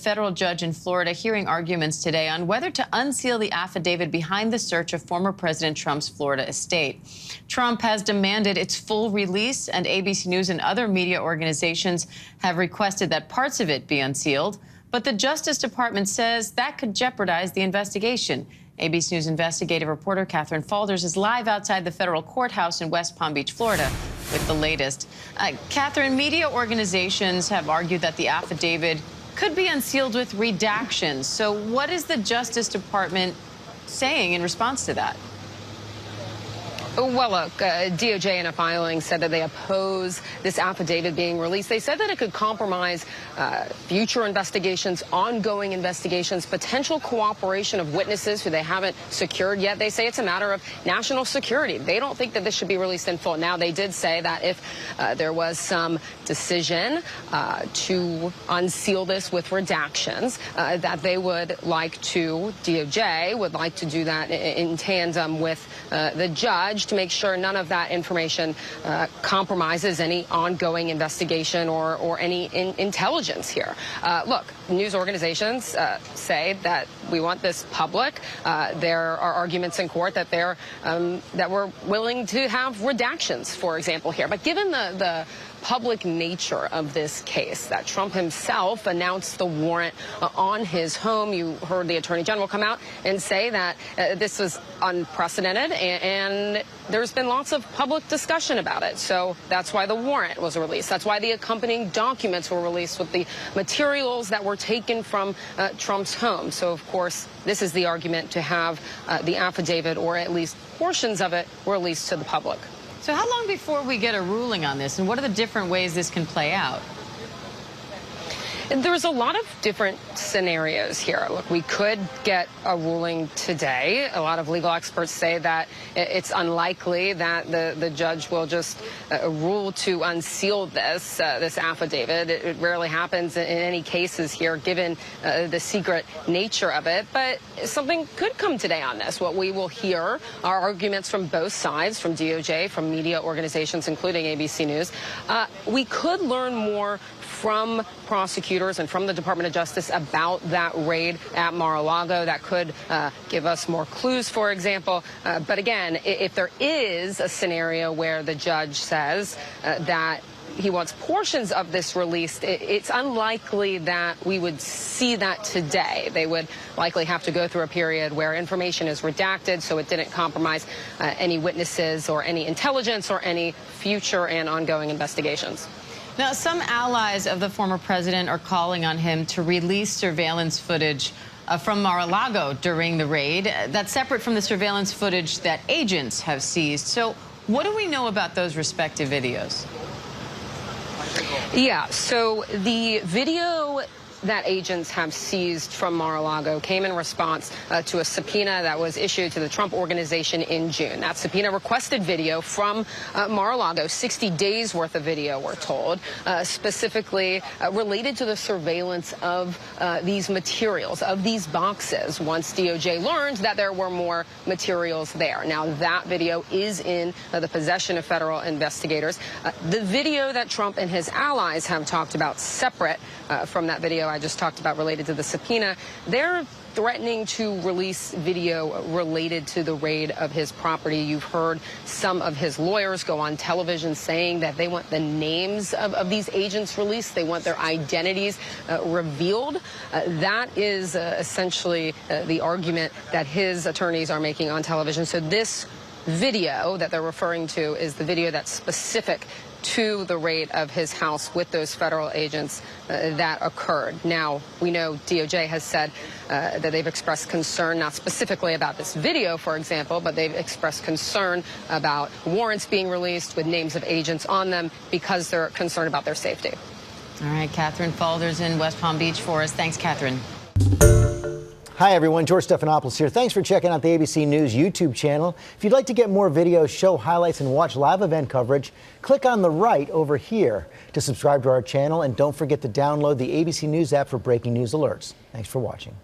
Federal judge in Florida hearing arguments today on whether to unseal the affidavit behind the search of former President Trump's Florida estate. Trump has demanded its full release, and ABC News and other media organizations have requested that parts of it be unsealed. But the Justice Department says that could jeopardize the investigation. ABC News investigative reporter Catherine Falders is live outside the federal courthouse in West Palm Beach, Florida, with the latest. Catherine, media organizations have argued that the affidavit could be unsealed with redactions. So what is the Justice Department saying in response to that? Well, look, DOJ in a filing said that they oppose this affidavit being released. They said that it could compromise future investigations, ongoing investigations, potential cooperation of witnesses who they haven't secured yet. They say it's a matter of national security. They don't think that this should be released in full. Now, they did say that if there was some decision to unseal this with redactions, that they would like to, DOJ would like to do that in tandem with the judge to make sure none of that information compromises any ongoing investigation or any intelligence here. Look, news organizations say that we want this public. There are arguments in court that that we're willing to have redactions, for example, here. But given the public nature of this case, that Trump himself announced the warrant on his home. You heard the Attorney General come out and say that this was unprecedented, and there's been lots of public discussion about it. So that's why the warrant was released. That's why the accompanying documents were released with the materials that were taken from Trump's home. So, of course, this is the argument to have the affidavit, or at least portions of it, released to the public. So how long before we get a ruling on this, and what are the different ways this can play out? There's a lot of different scenarios here. Look, we could get a ruling today. A lot of legal experts say that it's unlikely that the judge will just rule to unseal this affidavit. It rarely happens in any cases here, given the secret nature of it. But something could come today on this. What we will hear are arguments from both sides, from DOJ, from media organizations, including ABC News. We could learn more from prosecutors and from the Department of Justice about that raid at Mar-a-Lago. That could give us more clues, for example. But again, if there is a scenario where the judge says that he wants portions of this released, it's unlikely that we would see that today. They would likely have to go through a period where information is redacted so it didn't compromise any witnesses or any intelligence or any future and ongoing investigations. Now, some allies of the former president are calling on him to release surveillance footage from Mar-a-Lago during the raid. That's separate from the surveillance footage that agents have seized. So what do we know about those respective videos? Yeah, so the video that agents have seized from Mar-a-Lago came in response to a subpoena that was issued to the Trump Organization in June. That subpoena requested video from Mar-a-Lago, 60 days worth of video, we're told, specifically related to the surveillance of these materials, of these boxes, once DOJ learned that there were more materials there. Now, that video is in the possession of federal investigators. The video that Trump and his allies have talked about, separate from that video I just talked about related to the subpoena, they're threatening to release video related to the raid of his property. You've heard some of his lawyers go on television saying that they want the names of these agents released. They want their identities revealed. That is essentially the argument that his attorneys are making on television. So this video that they're referring to is the video that's specific to the raid of his house with those federal agents that occurred. Now, we know DOJ has said that they've expressed concern, not specifically about this video, for example, but they've expressed concern about warrants being released with names of agents on them because they're concerned about their safety. All right, Catherine Falders in West Palm Beach for us. Thanks, Catherine. Hi, everyone. George Stephanopoulos here. Thanks for checking out the ABC News YouTube channel. If you'd like to get more videos, show highlights, and watch live event coverage, click on the right over here to subscribe to our channel. And don't forget to download the ABC News app for breaking news alerts. Thanks for watching.